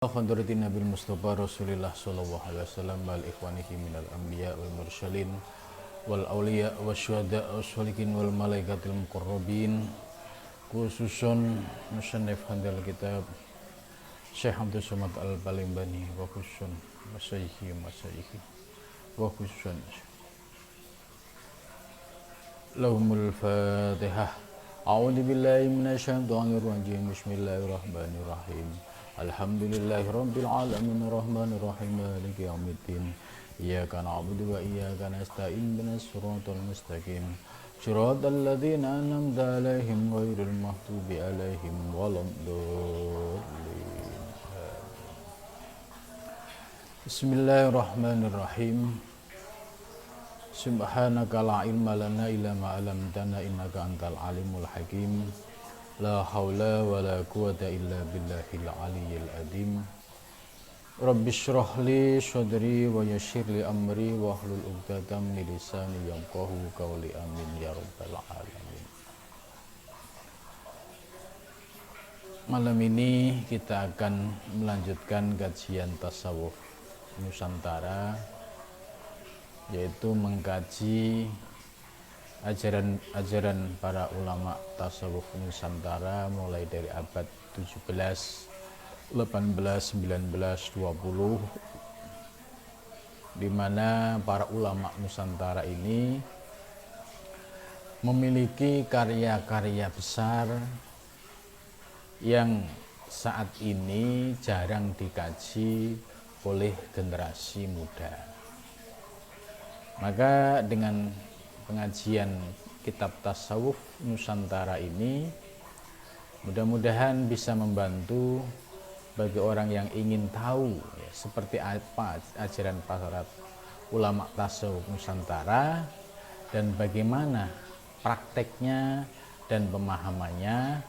Hadratin Nabi Mustafa Rasulullah sallallahu alaihi wasallam wal ikhwanihi minal anbiya wal mursalin wal awliya wasyuhada wasyolikin wal malaikatil muqarrabin, khususun musannif handal kitab Syekh Abdul Somad Al-Balimbani wa khususun masyayikhi wa khususun lahumul fatihah. A'udzu billahi minasyaitonir rajim. Bismillahirrahmanirrahim. Alhamdulillahi rabbil alamin arrahmanir rahim maliki yaumiddin. Iyyaka na'budu wa iyyaka nasta'in ihdinas siratal mustaqim. Shiratal ladzina an'amta 'alaihim ghairil maghdubi 'alaihim waladdallin. Bismillahirrahmanirrahim. Subhanaka la ilma lana illa ma 'allamtana innaka antal alimul hakim. La haula wa la quwata illa billahil aliyyil azim. Rabbi shrah li sadri wa yassir li amri wa hlul 'uqdatam min lisani yafqahu qawli. Amin ya rabbal alamin. Malam ini kita akan melanjutkan kajian tasawuf Nusantara, yaitu mengkaji ajaran para ulama tasawuf Nusantara mulai dari abad 17, 18, 19, 20, di mana para ulama Nusantara ini memiliki karya-karya besar yang saat ini jarang dikaji oleh generasi muda. Maka dengan pengajian kitab tasawuf Nusantara ini mudah-mudahan bisa membantu bagi orang yang ingin tahu ya, seperti apa ajaran para ulama tasawuf Nusantara dan bagaimana prakteknya dan pemahamannya,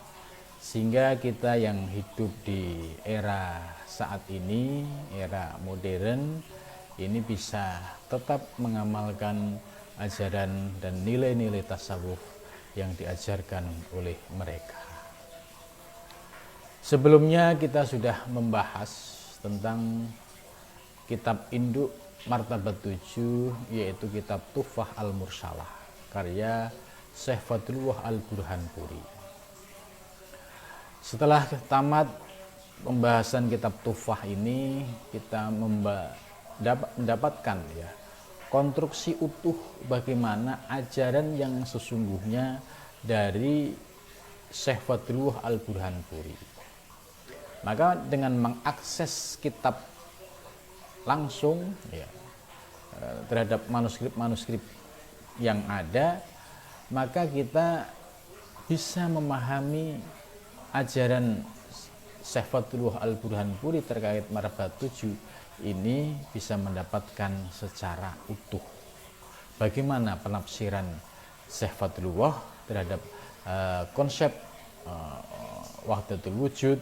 sehingga kita yang hidup di era saat ini, era modern ini, bisa tetap mengamalkan ajaran dan nilai-nilai tasawuf yang diajarkan oleh mereka. Sebelumnya kita sudah membahas tentang kitab induk martabat 7, yaitu kitab Tuhfah Al-Mursalah karya Syekh Fadlullah Al-Burhanpuri. Setelah tamat pembahasan kitab Tuhfah ini, kita mendapatkan ya konstruksi utuh bagaimana ajaran yang sesungguhnya dari Syekh Fadlullah Al-Burhanpuri. Maka dengan mengakses kitab langsung ya, terhadap manuskrip-manuskrip yang ada, maka kita bisa memahami ajaran Syekh Fadlullah Al-Burhanpuri terkait martabat 7 ini bisa mendapatkan secara utuh bagaimana penafsiran Syekh Fadlullah terhadap konsep wahdatul wujud,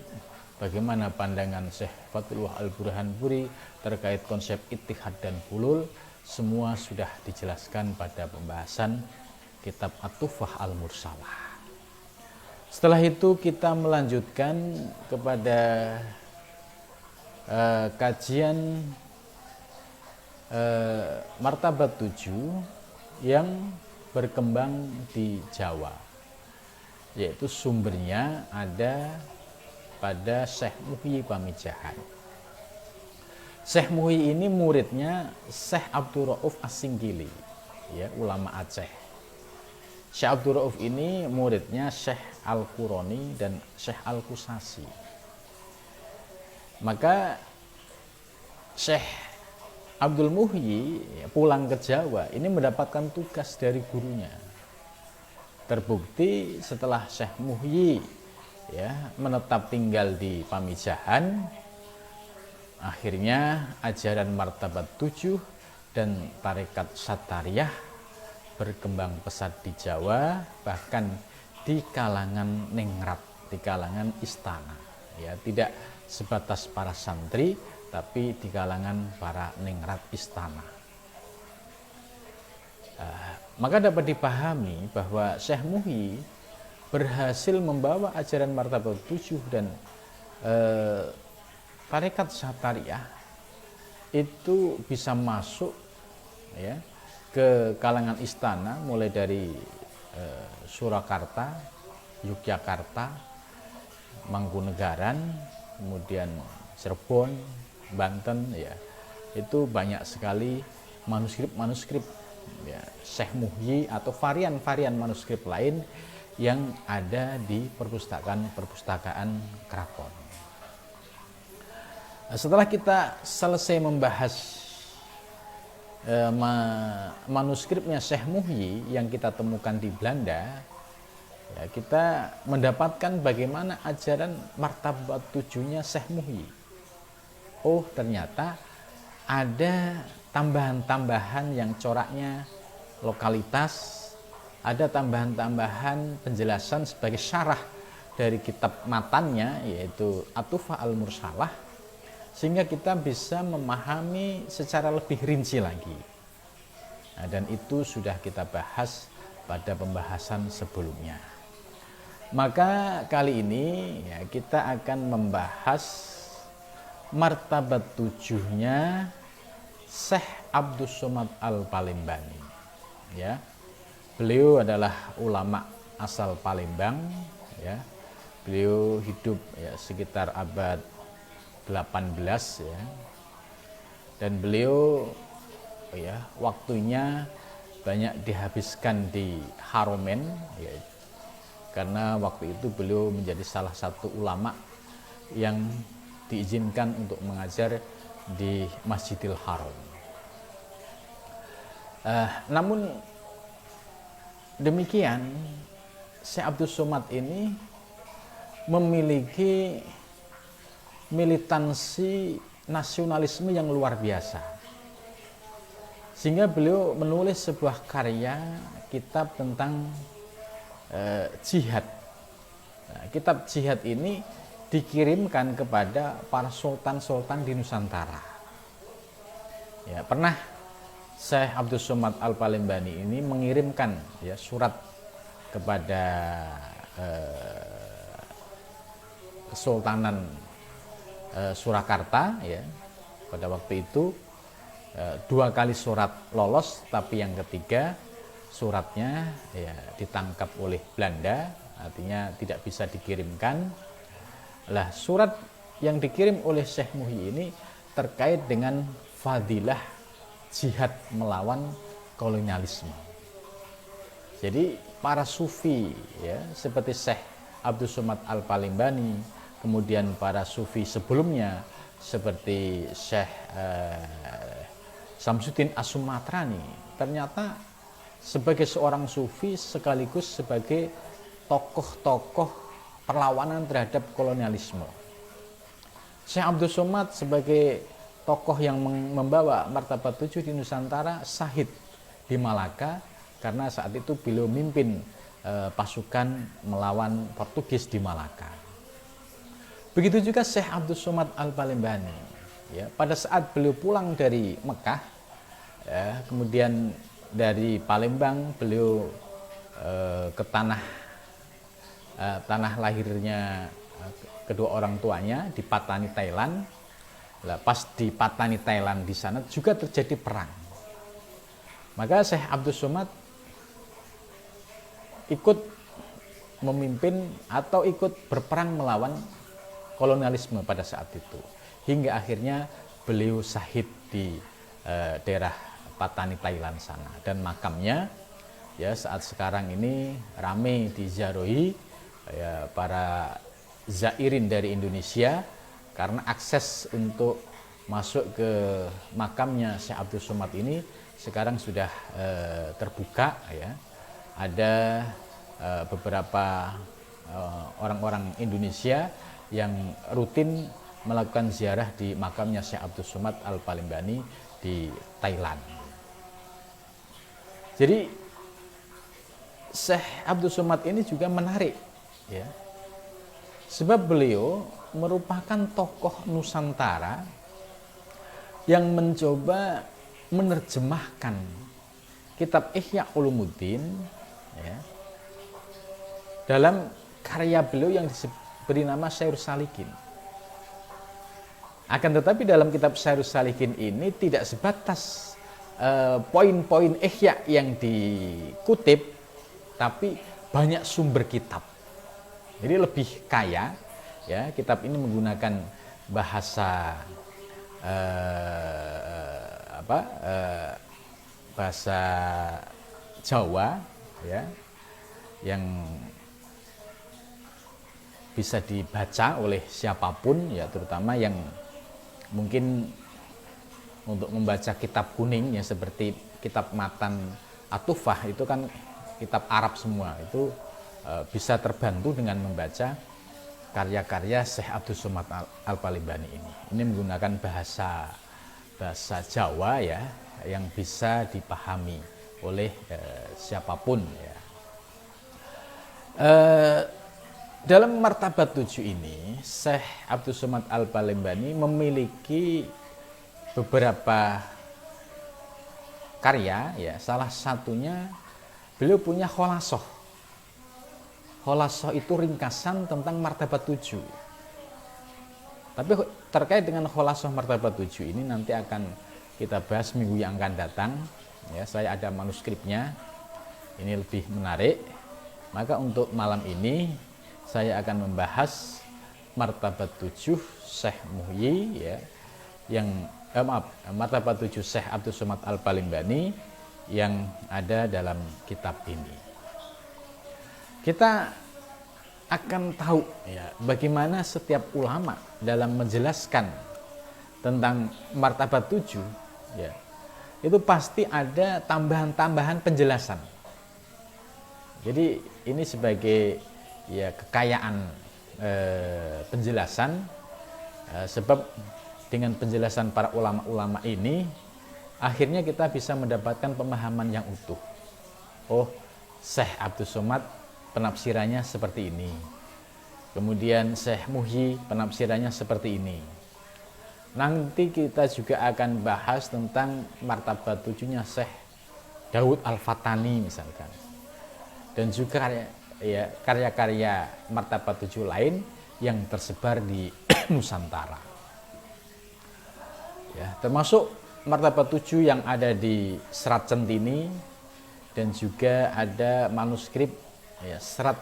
bagaimana pandangan Syekh Fadlullah Al-Burhanpuri terkait konsep ittihad dan hulul. Semua sudah dijelaskan pada pembahasan kitab At-Tuhfah Al-Mursalah. Setelah itu kita melanjutkan kepada kajian martabat 7 yang berkembang di Jawa, yaitu sumbernya ada pada Syekh Muhyi Pamijahan. Syekh Muhyi ini muridnya Syekh Abdul Rauf As-Singkili, ya, ulama Aceh. Syekh Abdul Rauf ini muridnya Syekh Al-Qurani dan Syekh Al-Qusasi. Maka Syekh Abdul Muhyi pulang ke Jawa ini mendapatkan tugas dari gurunya. Terbukti setelah Syekh Muhyi ya menetap tinggal di Pamijahan, akhirnya ajaran martabat 7 dan tarekat Satariyah berkembang pesat di Jawa, bahkan di kalangan ningrat, di kalangan istana, ya, tidak sebatas para santri, tapi di kalangan para ningrat istana. Maka dapat dipahami bahwa Syekh Muhyi berhasil membawa ajaran martabat 7 dan tarekat Satariyah itu bisa masuk ya ke kalangan istana, mulai dari Surakarta, Yogyakarta, Mangkunegaran, kemudian Cirebon, Banten, ya itu banyak sekali manuskrip ya, Syekh Muhyi atau varian-varian manuskrip lain yang ada di perpustakaan keraton. Setelah kita selesai membahas manuskripnya Syekh Muhyi yang kita temukan di Belanda, ya, kita mendapatkan bagaimana ajaran martabat tujuhnya Syekh Muhyi. Oh, ternyata ada tambahan-tambahan yang coraknya lokalitas, ada tambahan-tambahan penjelasan sebagai syarah dari kitab matannya, yaitu At-Tuhfah Al-Mursalah, sehingga kita bisa memahami secara lebih rinci lagi. Nah, dan itu sudah kita bahas pada pembahasan sebelumnya. Maka kali ini ya, kita akan membahas martabat tujuhnya Syekh Abdus Somad Al-Palembani. Ya, beliau adalah ulama asal Palembang. Ya, beliau hidup ya, sekitar abad 18 ya, dan beliau ya waktunya banyak dihabiskan di Haromen ya, karena waktu itu beliau menjadi salah satu ulama yang diizinkan untuk mengajar di Masjidil Haram. Namun demikian, Syekh Abdus Somad ini memiliki militansi nasionalisme yang luar biasa, sehingga beliau menulis sebuah karya kitab tentang jihad. Nah, kitab jihad ini dikirimkan kepada para sultan-sultan di Nusantara. Ya, pernah Syekh Abdus Somad Al-Palembani ini mengirimkan ya surat kepada Kesultanan Surakarta ya. Pada waktu itu 2 kali surat lolos, tapi yang ketiga suratnya ya ditangkap oleh Belanda, artinya tidak bisa dikirimkan. Lah, surat yang dikirim oleh Syekh Muhyi ini terkait dengan fadilah jihad melawan kolonialisme. Jadi para sufi ya seperti Syekh Abdus Somad Al-Palembani, kemudian para sufi sebelumnya seperti Syekh Samsuddin As-Sumatrani, ternyata sebagai seorang sufi sekaligus sebagai tokoh-tokoh perlawanan terhadap kolonialisme. Syekh Abdus Somad sebagai tokoh yang membawa martabat 7 di Nusantara syahid di Malaka, karena saat itu beliau memimpin pasukan melawan Portugis di Malaka. Begitu juga Syekh Abdus Somad Al-Palembani. Ya, pada saat beliau pulang dari Mekah, ya, kemudian dari Palembang beliau ke tanah lahirnya kedua orang tuanya di Patani, Thailand. Nah, pas di Patani, Thailand di sana juga terjadi perang. Maka Syekh Abdus Somad ikut memimpin atau ikut berperang melawan kolonialisme pada saat itu, hingga akhirnya beliau syahid di daerah Patani, Thailand sana, dan makamnya ya saat sekarang ini ramai diziarahi ya para zairin dari Indonesia, karena akses untuk masuk ke makamnya Syekh Abdus Somad ini sekarang sudah terbuka ya. Ada beberapa orang-orang Indonesia yang rutin melakukan ziarah di makamnya Syekh Abdus Somad Al-Palembani di Thailand. Jadi Syekh Abdus Somad ini juga menarik ya, sebab beliau merupakan tokoh Nusantara yang mencoba menerjemahkan kitab Ihya Ulumuddin ya, dalam karya beliau yang diberi nama Syairus Salikin. Akan tetapi dalam kitab Syarhus Salikin ini tidak sebatas poin-poin ihya yang dikutip, tapi banyak sumber kitab. Jadi lebih kaya, ya. Kitab ini menggunakan bahasa bahasa Jawa, ya, yang bisa dibaca oleh siapapun, ya, terutama yang mungkin untuk membaca kitab kuning, ya, seperti kitab Matan At-Tuhfah, itu kan kitab Arab semua, itu bisa terbantu dengan membaca karya-karya Syekh Abdus Somad Al-Palembani ini. Ini menggunakan bahasa Jawa, ya, yang bisa dipahami oleh siapapun, ya. Dalam martabat 7 ini, Syekh Abdus Somad Al-Palembani memiliki beberapa karya, ya. Salah satunya beliau punya kholasoh. Kholasoh itu ringkasan tentang martabat 7. Tapi terkait dengan kholasoh martabat 7 ini nanti akan kita bahas minggu yang akan datang, ya. Saya ada manuskripnya, ini lebih menarik. Maka untuk malam ini saya akan membahas martabat 7 Syekh Muhyi, ya, yang martabat 7 Syekh Abdus Somad Al-Palembani yang ada dalam kitab ini. Kita akan tahu, ya, bagaimana setiap ulama dalam menjelaskan tentang martabat 7, ya, itu pasti ada tambahan-tambahan penjelasan. Jadi ini sebagai, ya, kekayaan penjelasan, sebab dengan penjelasan para ulama-ulama ini akhirnya kita bisa mendapatkan pemahaman yang utuh. Oh, Syekh Abdus Somad penafsirannya seperti ini, kemudian Syekh Muhyi penafsirannya seperti ini. Nanti kita juga akan bahas tentang martabat 7-nya Syekh Daud Al-Fatani misalkan, dan juga, ya, karya-karya martabat 7 lain yang tersebar di Nusantara, ya, termasuk martabat 7 yang ada di Serat Centini, dan juga ada manuskrip, ya, Serat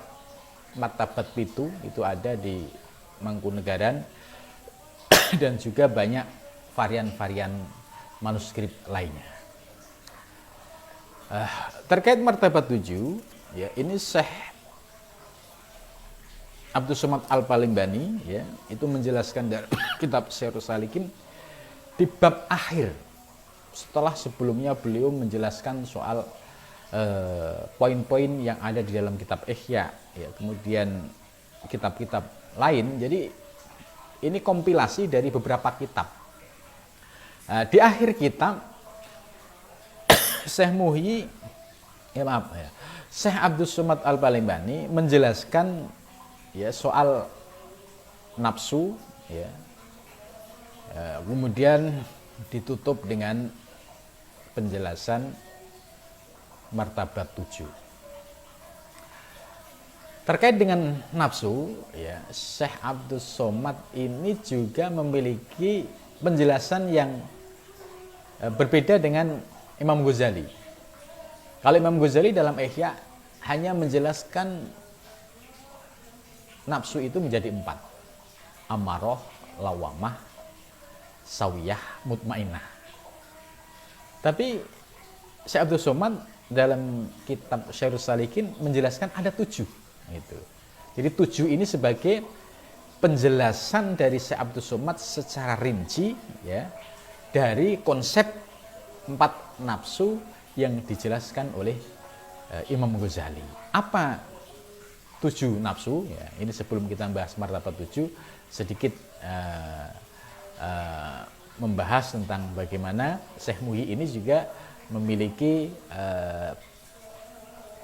Martabat Pitu, itu ada di Mangkunegaran, dan juga banyak varian-varian manuskrip lainnya. Terkait martabat 7, ya, ini Syekh Abdus Somad Al-Palembani, ya, itu menjelaskan dari kitab Syarhus Salikin di bab akhir, setelah sebelumnya beliau menjelaskan soal poin-poin yang ada di dalam kitab Ihya, ya, kemudian kitab-kitab lain. Jadi ini kompilasi dari beberapa kitab. Di akhir kitab Syekh Muhyi, ya, Syekh Abdus Somad Al-Palembani menjelaskan, ya, soal nafsu, ya, kemudian ditutup dengan penjelasan martabat 7. Terkait dengan nafsu, ya, Syekh Abdus Somad ini juga memiliki penjelasan yang berbeda dengan Imam Ghazali. Kalau Imam Ghazali dalam Ihya hanya menjelaskan nafsu itu menjadi 4: amarah, lawamah, sawiyah, mutmainah. Tapi Syekh Abdus Somad dalam kitab Syarhus Salikin menjelaskan ada 7. Gitu. Jadi 7 ini sebagai penjelasan dari Syekh Abdus Somad secara rinci, ya, dari konsep 4 nafsu yang dijelaskan oleh Imam Ghazali. Apa 7 nafsu? Ya, ini sebelum kita bahas martabat 7, sedikit membahas tentang bagaimana Syekh Muhyi ini juga memiliki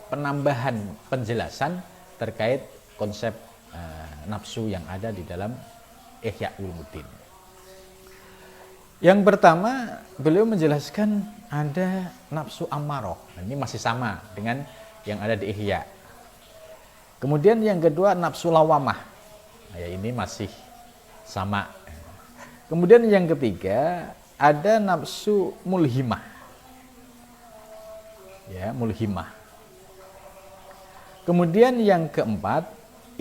penambahan penjelasan terkait konsep nafsu yang ada di dalam Ihya Ulumuddin. Yang pertama, beliau menjelaskan ada nafsu amarah. Ini masih sama dengan yang ada di Ihya. Kemudian yang kedua nafsu lawamah. Ya, ini masih sama. Kemudian yang ketiga ada nafsu mulhimah. Ya, mulhimah. Kemudian yang keempat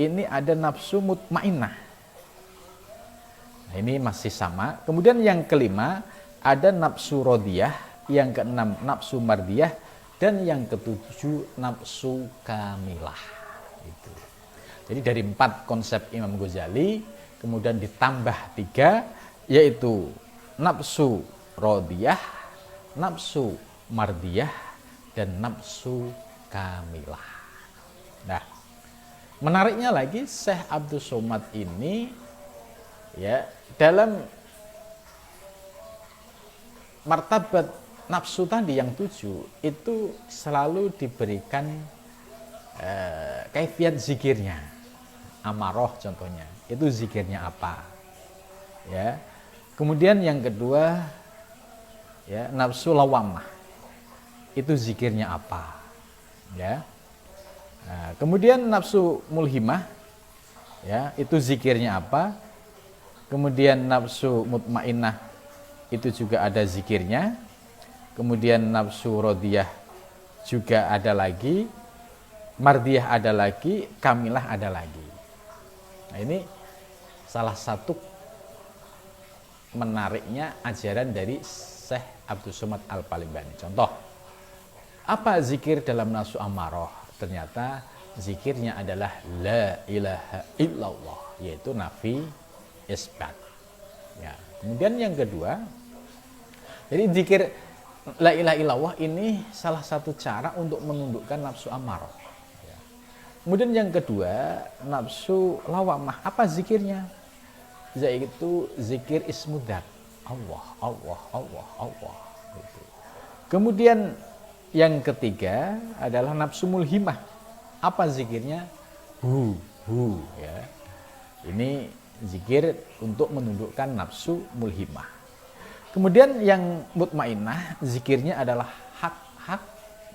ini ada nafsu mutmainnah. Nah, ini masih sama. Kemudian yang kelima ada nafsu rodiyah, yang keenam nafsu mardiyah, dan yang ketujuh nafsu kamilah. Itu. Jadi dari 4 konsep Imam Ghazali kemudian ditambah 3, yaitu nafsu rodiyah, nafsu mardiyah, dan nafsu kamilah. Nah, menariknya lagi Syekh Abdus Somad ini ya dalam martabat nafsu tadi yang 7 itu selalu diberikan kaifiat zikirnya. Amaroh contohnya, itu zikirnya apa? Ya. Kemudian yang kedua ya nafsu lawamah. Itu zikirnya apa? Ya. Nah, kemudian nafsu mulhimah ya, itu zikirnya apa? Kemudian nafsu mutmainnah itu juga ada zikirnya. Kemudian nafsu rodiyah juga ada lagi, mardiyah ada lagi, kamilah ada lagi. Nah, ini salah satu menariknya ajaran dari Syekh Abdus Somad Al-Palimbani. Contoh, apa zikir dalam nafsu amaroh? Ternyata zikirnya adalah la ilaha illallah, yaitu nafi isbat. Ya. Kemudian yang kedua, jadi zikir la ilaha illallah ini salah satu cara untuk menundukkan nafsu amarah. Ya. Kemudian yang kedua, nafsu lawamah. Apa zikirnya? Yaitu zikir ismudzat. Allah, Allah, Allah, Allah. Gitu. Kemudian yang ketiga adalah nafsu mulhimah. Apa zikirnya? Hu, ya. Ini zikir untuk menundukkan nafsu mulhimah. Kemudian yang mutmainnah, zikirnya adalah hak-hak,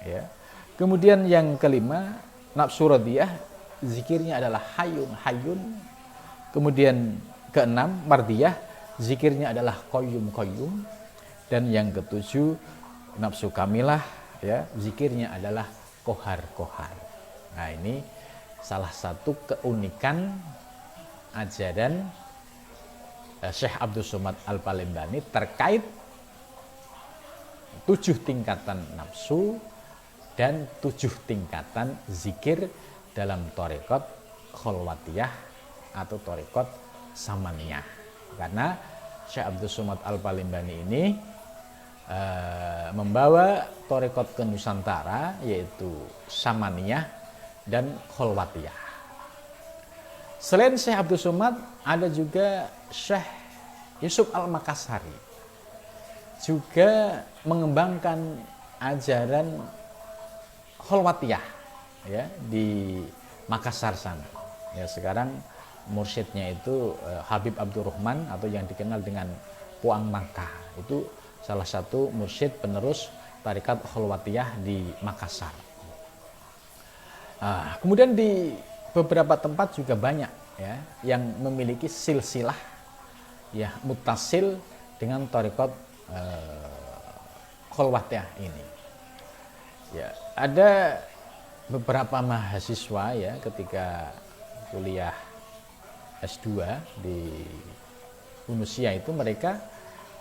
ya. Kemudian yang kelima, nafsu radiyah, zikirnya adalah hayun, hayun. Kemudian keenam, mardiyah, zikirnya adalah qayyum, qayyum. Dan yang ketujuh, nafsu kamilah, ya, zikirnya adalah kohar, kohar. Nah, ini salah satu keunikan ajaran Syekh Abdus Somad Al-Palimbani terkait 7 tingkatan nafsu dan 7 tingkatan zikir dalam thariqat kholwatiyah atau thariqat samaniyah. Karena Syekh Abdus Somad Al-Palimbani ini membawa thariqat ke Nusantara, yaitu samaniyah dan kholwatiyah. Selain Syekh Abdus Somad, ada juga Syekh Yusuf Al-Makassari, juga mengembangkan ajaran kholwatiyah, ya, di Makassar sana. Ya, sekarang mursyidnya itu Habib Abdurrahman atau yang dikenal dengan Puang Mangka. Itu salah satu mursyid penerus tarikat kholwatiyah di Makassar. Kemudian di beberapa tempat juga banyak, ya, yang memiliki silsilah, ya, mutasil dengan thariqat kholwatiyah ini. Ya, ada beberapa mahasiswa, ya, ketika kuliah S2 di Unusia itu mereka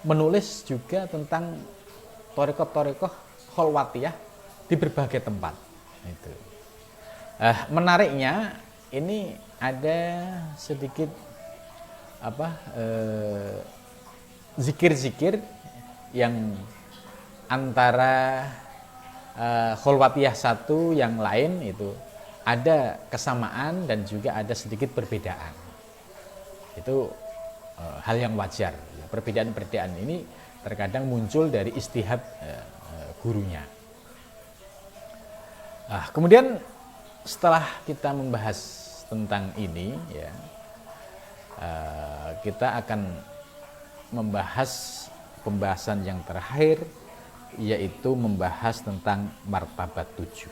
menulis juga tentang thariqat-thariqat kholwatiyah di berbagai tempat. Itu. Menariknya ini ada sedikit zikir-zikir yang antara kholwatiyah satu yang lain itu ada kesamaan dan juga ada sedikit perbedaan. Itu hal yang wajar. Perbedaan-perbedaan ini terkadang muncul dari ijtihad gurunya. Kemudian setelah kita membahas tentang ini, ya, kita akan membahas pembahasan yang terakhir, yaitu membahas tentang martabat 7.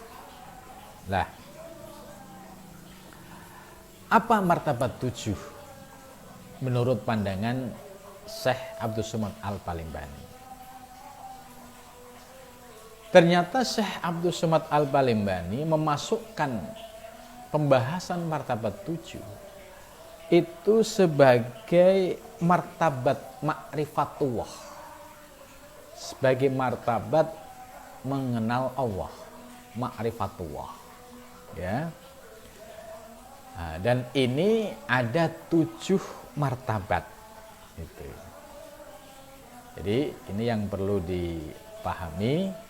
Nah, apa martabat 7 menurut pandangan Syekh Abdus Somad Al-Palimbani. Ternyata Syekh Abdus Somad Al-Palimbani memasukkan pembahasan martabat 7 itu sebagai martabat ma'rifatullah, sebagai martabat mengenal Allah, ma'rifatullah, ya. Nah, dan ini ada 7 martabat itu. Jadi ini yang perlu dipahami.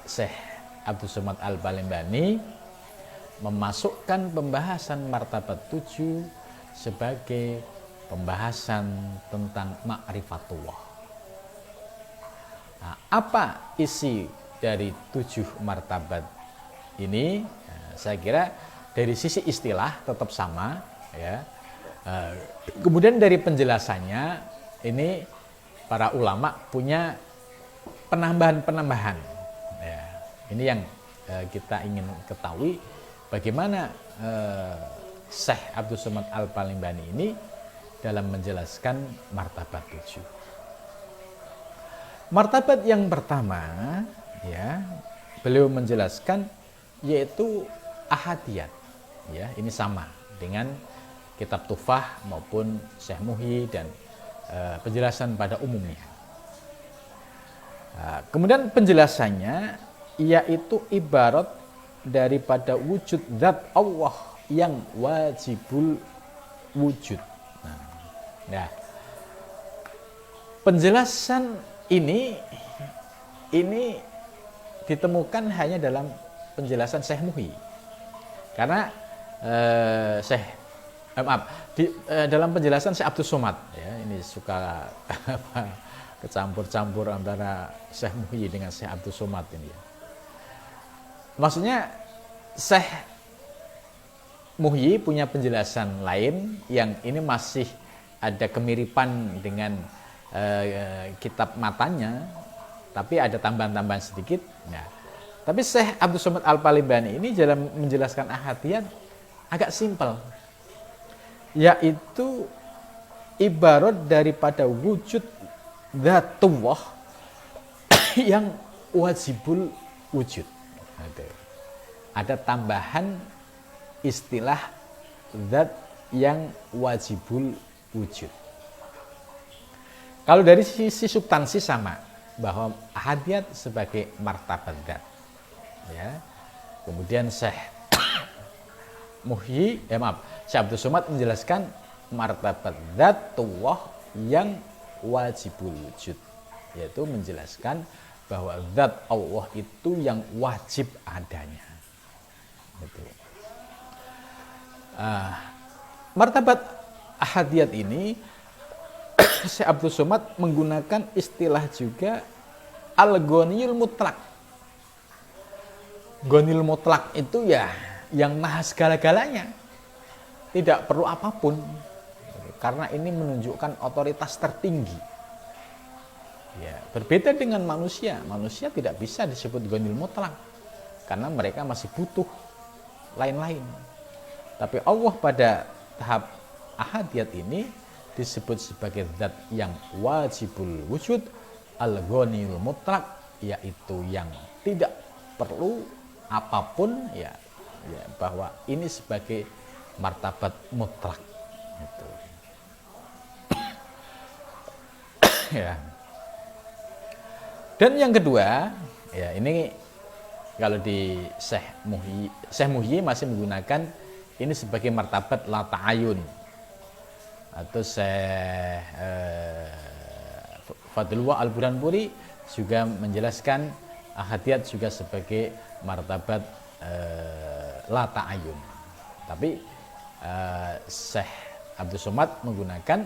Syekh Abdus Somad Al-Palimbani memasukkan pembahasan martabat 7 sebagai pembahasan tentang ma'rifatullah. Nah, apa isi dari 7 martabat ini? Nah, saya kira dari sisi istilah tetap sama, ya. Kemudian dari penjelasannya ini para ulama punya penambahan-penambahan. Ya, ini yang kita ingin ketahui, bagaimana Syekh Abdus Somad Al-Palimbani ini dalam menjelaskan martabat 7. Martabat yang pertama, ya, beliau menjelaskan yaitu ahadiyat. Ya, ini sama dengan kitab Tufah maupun Syekh Muhyi dan penjelasan pada umumnya. Kemudian penjelasannya yaitu ibarat daripada wujud zat Allah yang wajibul wujud. Nah, penjelasan ini ditemukan hanya dalam penjelasan Syekh Muhyi. Karena dalam penjelasan Syekh Abdus Somad, ya, ini suka kecampur-campur antara Syekh Muhyi dengan Syekh Abdus Somad ini, ya. Maksudnya Syekh Muhyi punya penjelasan lain yang ini masih ada kemiripan dengan kitab matanya, tapi ada tambahan-tambahan sedikit. Nah, tapi Syekh Abdus Somad Al-Palimbani ini dalam menjelaskan ahadiyat agak simpel, yaitu ibarat daripada wujud dzatullah yang wajibul wujud. Ada tambahan istilah zat yang wajibul wujud. Kalau dari sisi substansi sama, bahwa ahadiyat sebagai martabat zat, ya. Kemudian Syekh Muhyi, Syekh Abdus Somad menjelaskan martabat dzatullah yang wajibul wujud, yaitu menjelaskan bahwa zat Allah itu yang wajib adanya. Gitu. Martabat ahadiyat ini Syekh Abdus Somad menggunakan istilah juga al-ghaniyul mutlak. Ghaniyul mutlak itu ya yang maha segala-galanya, tidak perlu apapun, karena ini menunjukkan otoritas tertinggi. Ya, berbeda dengan manusia. Manusia tidak bisa disebut ghaniyul mutlak karena mereka masih butuh lain-lain. Tapi Allah pada tahap ahadiyat ini disebut sebagai zat yang wajibul wujud, al-ghaniyul mutlak, yaitu yang tidak perlu apapun, ya, bahwa ini sebagai martabat mutlak. Gitu. Ya. Dan yang kedua, ya, ini kalau di Syekh Muhyi masih menggunakan ini sebagai martabat la ta'ayun, atau Syekh Fadlullah Al-Burhanpuri juga menjelaskan ahadiyat juga sebagai martabat la ta'ayun. Tapi Syekh Abdus Somad menggunakan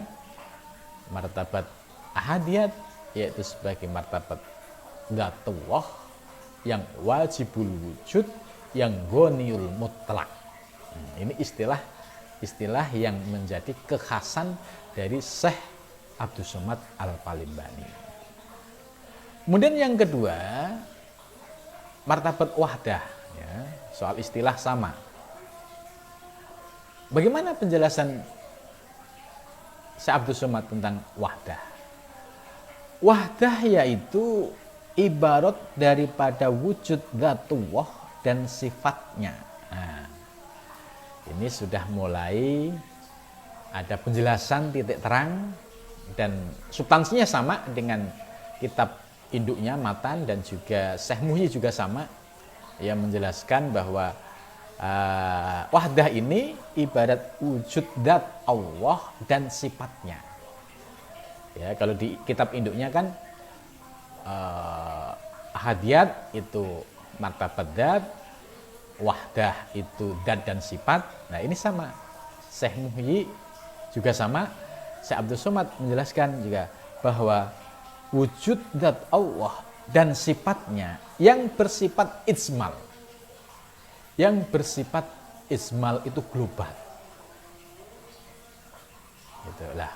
martabat ahadiyat yaitu sebagai martabat dzatullah yang wajibul wujud, yang ghaniyul mutlak. Ini istilah yang menjadi kekhasan dari Syekh Abdus Somad Al-Palimbani. Kemudian yang kedua, martabat wahdah, ya, soal istilah sama. Bagaimana penjelasan Syekh Abdus Somad tentang wahdah. Wahdah yaitu ibarat daripada wujud dzatullah dan sifatnya. Nah, ini sudah mulai ada penjelasan titik terang dan substansinya sama dengan kitab induknya Matan, dan juga Syekh Muhyi juga sama yang menjelaskan bahwa wahdah ini ibarat wujud zat Allah dan sifatnya. Ya, kalau di kitab induknya kan ahadiyat itu martabat zat, wahdah itu zat dan sifat. Nah, ini sama. Syekh Muhyi juga sama. Syekh Abdus Somad menjelaskan juga bahwa wujud zat Allah dan sifatnya yang bersifat ijmal. Yang bersifat ijmal itu global. Itulah.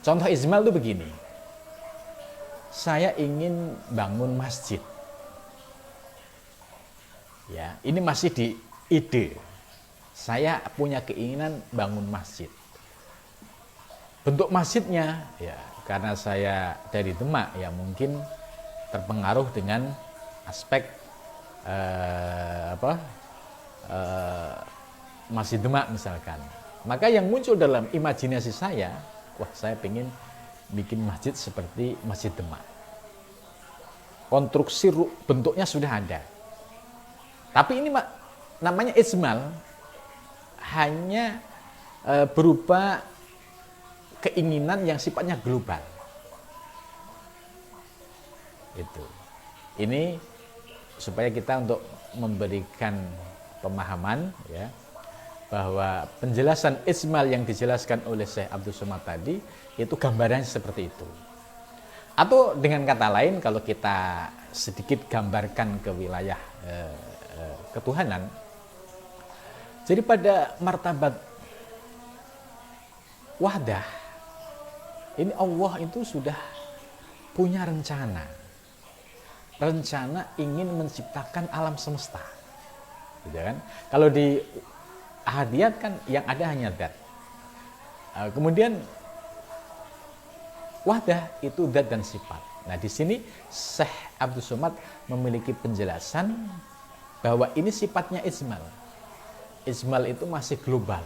Contoh ijmal itu begini. Saya ingin bangun masjid. Ya, ini masih di ide. Saya punya keinginan bangun masjid. Bentuk masjidnya, ya, karena saya dari Demak, ya mungkin terpengaruh dengan aspek Masjid Demak misalkan. Maka yang muncul dalam imajinasi saya, wah saya pengen bikin masjid seperti Masjid Demak. Konstruksi bentuknya sudah ada. Tapi ini namanya ijmal, hanya berupa keinginan yang sifatnya global. Itu. Ini supaya kita untuk memberikan pemahaman, ya, bahwa penjelasan ijmal yang dijelaskan oleh Syekh Abdus Somad tadi itu gambarannya seperti itu. Atau dengan kata lain, kalau kita sedikit gambarkan ke wilayah ketuhanan, jadi pada martabat wahdah ini Allah itu sudah punya rencana ingin menciptakan alam semesta. Gitu kan? Kalau di ahadiyat kan yang ada hanya zat. Kemudian wahdah itu zat dan sifat. Nah, di sini Syekh Abdus Somad memiliki penjelasan bahwa ini sifatnya ijmal. Ijmal itu masih global.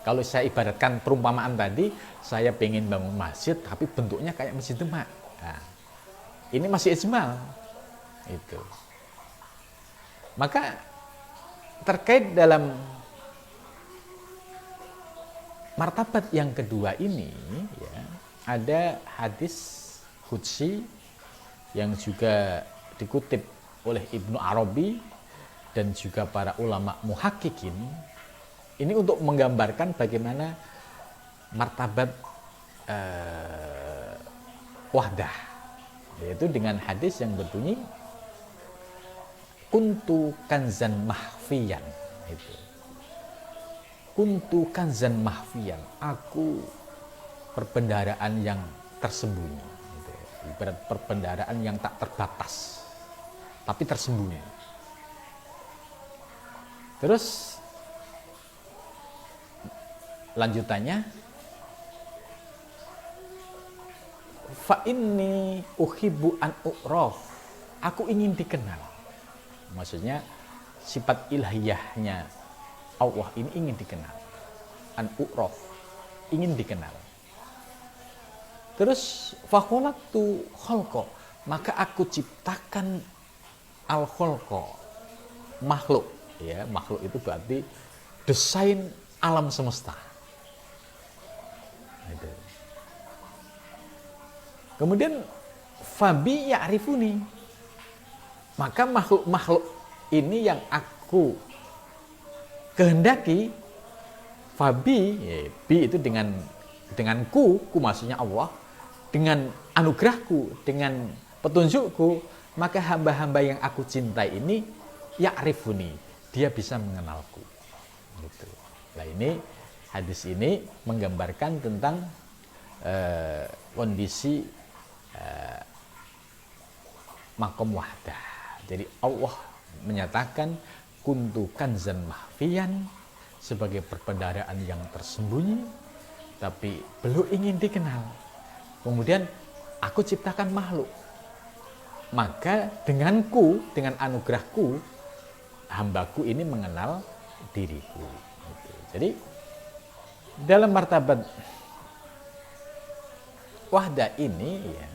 Kalau saya ibaratkan perumpamaan tadi, saya pengen bangun masjid tapi bentuknya kayak Masjid Demak. Nah, ini masih ijmal. Itu. Maka terkait dalam martabat yang kedua ini, ya, ada hadis qudsi yang juga dikutip oleh Ibnu Arabi dan juga para ulama muhakkikin. Ini untuk menggambarkan bagaimana martabat wahdah, yaitu dengan hadis yang berbunyi kuntu kanzan mahfiyan. Itu. Kuntu kanzan mahfiyan, aku perbendaharaan yang tersembunyi. Gitu. Ibarat perbendaharaan yang tak terbatas, tapi tersembunyi. Terus lanjutannya, fa inni uhibbu an u'raf, aku ingin dikenal. Maksudnya sifat ilahiyahnya Allah ini ingin dikenal. An u'raf, ingin dikenal. Terus fa khalaqtu khalqa, maka aku ciptakan al khalqa, makhluk. Ya, makhluk itu berarti desain alam semesta. Itu. Kemudian fabi ya'rifuni, maka makhluk-makhluk ini yang aku kehendaki, fabi, ya, bi itu denganku, ku maksudnya Allah, dengan anugerahku, dengan petunjukku, maka hamba-hamba yang aku cintai ini ya'rifuni, dia bisa mengenalku. Gitu. Nah, ini hadis ini menggambarkan tentang kondisi makom wahdah. Jadi Allah menyatakan kuntu kanzan mahfiyan sebagai perbendaharaan yang tersembunyi, tapi belum ingin dikenal. Kemudian aku ciptakan makhluk. Maka denganku, dengan anugerahku, hambaku ini mengenal diriku. Jadi dalam martabat wahdah ini, ya,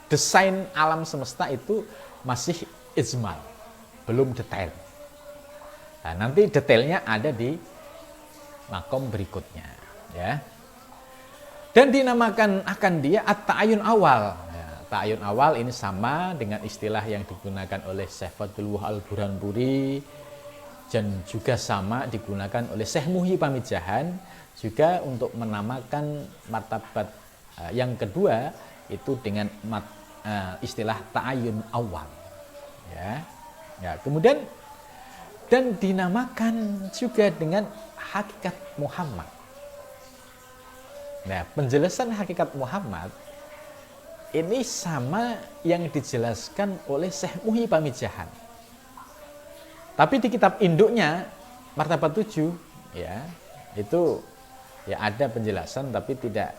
desain alam semesta itu masih ijmal, belum detail. Nah, nanti detailnya ada di makom berikutnya, ya. Dan dinamakan akan dia at-ta'ayun awal. Ya, ta'ayun awal ini sama dengan istilah yang digunakan oleh Syekh Fadlul Al-Burhanpuri, dan juga sama digunakan oleh Syekh Muhyi Pamijahan juga untuk menamakan martabat yang kedua itu dengan istilah ta'ayun awal, ya. Ya, kemudian dan dinamakan juga dengan hakikat Muhammad. Nah, penjelasan hakikat Muhammad ini sama yang dijelaskan oleh Syekh Muhyi Pamijahan. Tapi di kitab induknya martabat 7, ya, itu ya ada penjelasan tapi tidak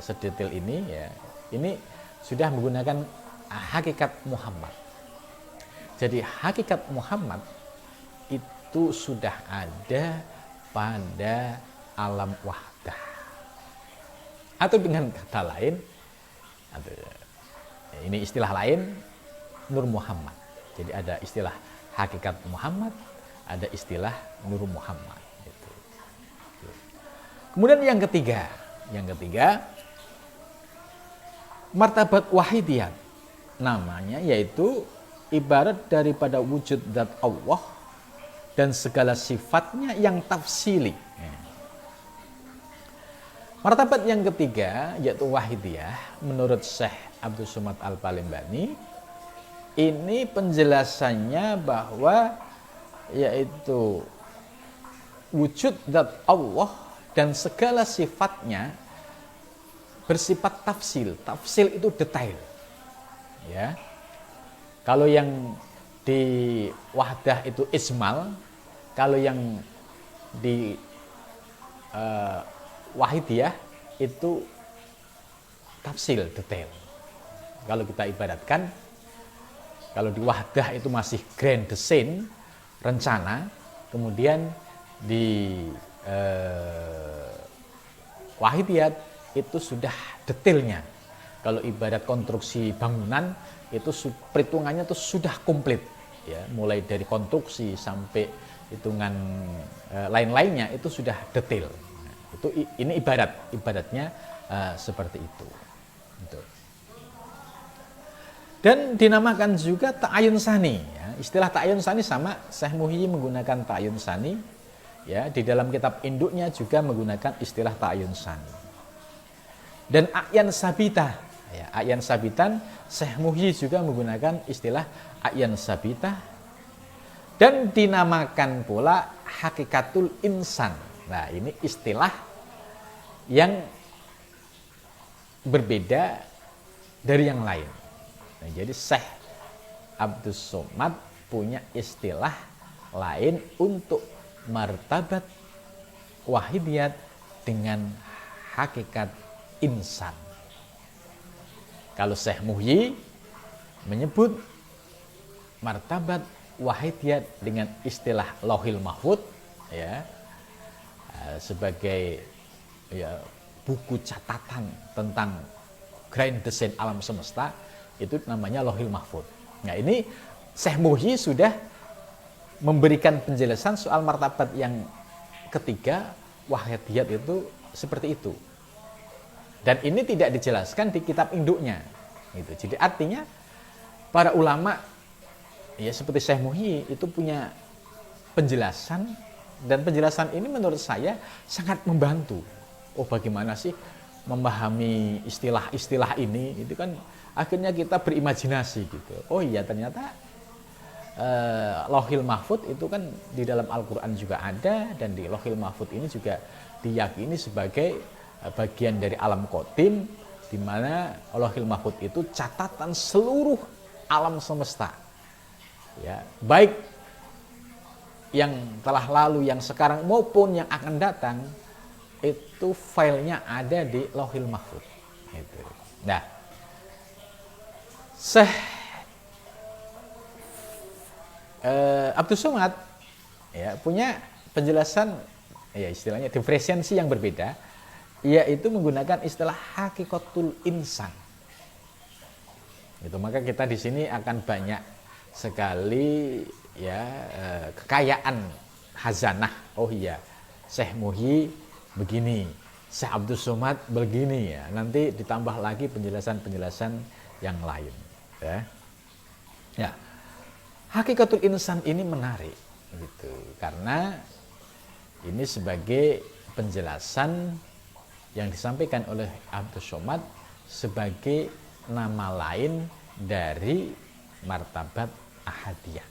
sedetail ini, ya. Ini sudah menggunakan hakikat Muhammad. Jadi hakikat Muhammad itu sudah ada pada alam wahdah. Atau dengan kata lain, ini istilah lain, Nur Muhammad. Jadi ada istilah hakikat Muhammad, ada istilah Nur Muhammad. Itu. Kemudian yang ketiga, martabat wahidiyat, namanya yaitu ibarat daripada wujud zat Allah dan segala sifatnya yang tafsili. Martabat yang ketiga yaitu wahidiyah, menurut Syekh Abdul Somad Al-Palembani, ini penjelasannya bahwa yaitu wujud zat Allah dan segala sifatnya bersifat tafsil. Tafsil itu detail, ya. Kalau yang di wahdah itu ijmal, kalau yang di wahidiyah itu tafsil, detail. Kalau kita ibaratkan, kalau di wahdah itu masih grand design, rencana, kemudian di wahidiyat itu sudah detailnya. Kalau ibarat konstruksi bangunan itu perhitungannya itu sudah komplit, ya, mulai dari konstruksi sampai hitungan lain-lainnya itu sudah detail. Itu ini ibaratnya seperti itu. Gitu. Dan dinamakan juga ta'ayun sani, ya. Istilah ta'ayun sani sama Syekh Muhyi menggunakan ta'ayun sani, ya, di dalam kitab induknya juga menggunakan istilah ta'ayun sani. Dan a'yan sabita, ya, a'yan sabitan, Syekh Muhyi juga menggunakan istilah a'yan sabita. Dan dinamakan pula hakikatul insan. Nah, ini istilah yang berbeda dari yang lain. Nah, jadi Syekh Abdul Somad punya istilah lain untuk martabat wahidiyat dengan hakikat insan. Kalau Syekh Muhyi menyebut martabat wahidiyat dengan istilah Lauhil Mahfud, ya, sebagai, ya, buku catatan tentang grand design alam semesta, itu namanya Lauhil Mahfud. Nah, ini Syekh Muhyi sudah memberikan penjelasan soal martabat yang ketiga, wahidiyat itu seperti itu. Dan ini tidak dijelaskan di kitab induknya. Gitu. Jadi artinya para ulama, ya, seperti Syekh Muhyi itu punya penjelasan, dan penjelasan ini menurut saya sangat membantu. Oh, bagaimana sih memahami istilah-istilah ini? Itu kan akhirnya kita berimajinasi gitu. Oh iya, ternyata Lauhil Mahfud itu kan di dalam Al-Quran juga ada, dan di Lauhil Mahfud ini juga diyakini sebagai bagian dari alam qadim, di mana Lauhil Mahfud itu catatan seluruh alam semesta, ya, baik yang telah lalu, yang sekarang maupun yang akan datang, itu filenya ada di Lauhil Mahfuz. Itu. Nah, Syekh Abdus Somad ya punya penjelasan ya istilahnya diferensiasi yang berbeda, yaitu menggunakan istilah hakikatul insan. Itu maka kita di sini akan banyak sekali ya kekayaan hazanah. Oh iya, Syekh Muhyi begini, Syekh Abdus Somad begini ya. Nanti ditambah lagi penjelasan-penjelasan yang lain ya. Ya. Hakikatul insan ini menarik gitu karena ini sebagai penjelasan yang disampaikan oleh Abdus Somad sebagai nama lain dari martabat ahadiyah.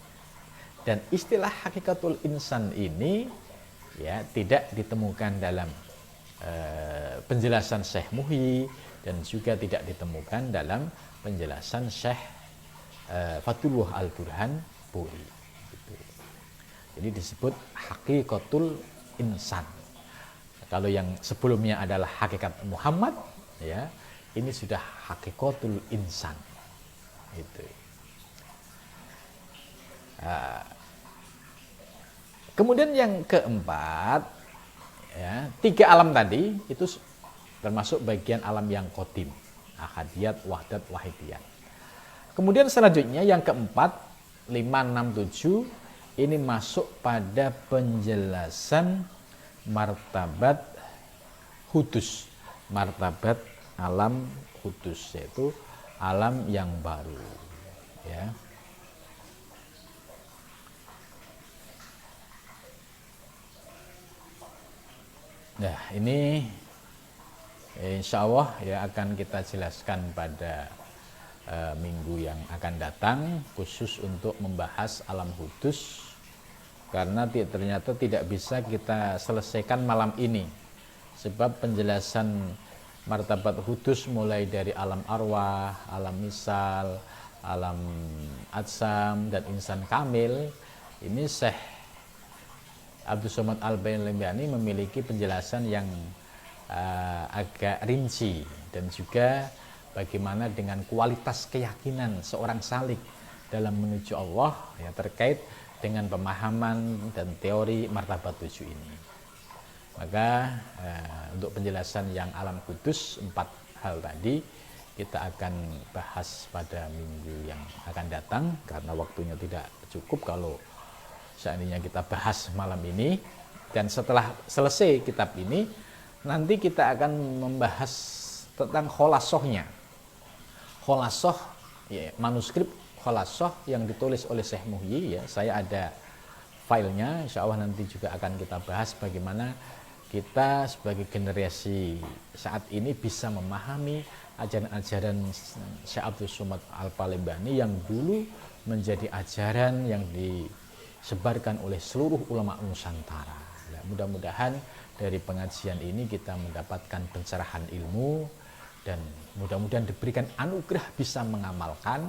Dan istilah hakikatul insan ini ya tidak ditemukan dalam penjelasan Syekh Muhyi dan juga tidak ditemukan dalam penjelasan Syekh Fathullah Al-Burhan Puri. Gitu. Jadi disebut hakikatul insan. Kalau yang sebelumnya adalah hakikat Muhammad, ya ini sudah hakikatul insan. Gitu. Kemudian yang keempat, ya, 3 alam tadi itu termasuk bagian alam yang qadim, ahadiyat, wahdat, wahidiyat. Kemudian selanjutnya yang keempat, 5, 6, 7 ini masuk pada penjelasan martabat hudus, martabat alam hudus, yaitu alam yang baru, ya. Nah, ini insya Allah ya akan kita jelaskan pada minggu yang akan datang, khusus untuk membahas alam hudus, karena ternyata tidak bisa kita selesaikan malam ini, sebab penjelasan martabat hudus mulai dari alam arwah, alam misal, alam atsam, dan insan kamil, ini Syekh Abdus Somad Al-Bailembani memiliki penjelasan yang agak rinci, dan juga bagaimana dengan kualitas keyakinan seorang salik dalam menuju Allah ya, terkait dengan pemahaman dan teori martabat 7 ini. Maka untuk penjelasan yang alam kudus 4 hal tadi kita akan bahas pada minggu yang akan datang, karena waktunya tidak cukup kalau seandainya kita bahas malam ini. Dan setelah selesai kitab ini, nanti kita akan membahas tentang kholasohnya. Kholasoh, ya, manuskrip kholasoh yang ditulis oleh Syekh Muhyi, ya, saya ada filenya, insya Allah nanti juga akan kita bahas bagaimana kita sebagai generasi saat ini bisa memahami ajaran-ajaran Syekh Abdus Somad Al-Bailembani yang dulu menjadi ajaran yang disebarkan oleh seluruh ulama Nusantara. Ya, mudah-mudahan dari pengajian ini kita mendapatkan pencerahan ilmu, dan mudah-mudahan diberikan anugerah bisa mengamalkan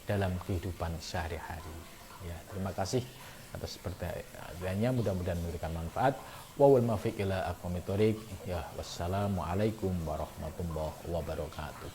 dalam kehidupan sehari-hari. Ya, terima kasih atas perhatiannya, mudah-mudahan memberikan manfaat. Wa wal muwaffiq ila aqwamit thoriq. Ya, wassalamualaikum warahmatullahi wabarakatuh.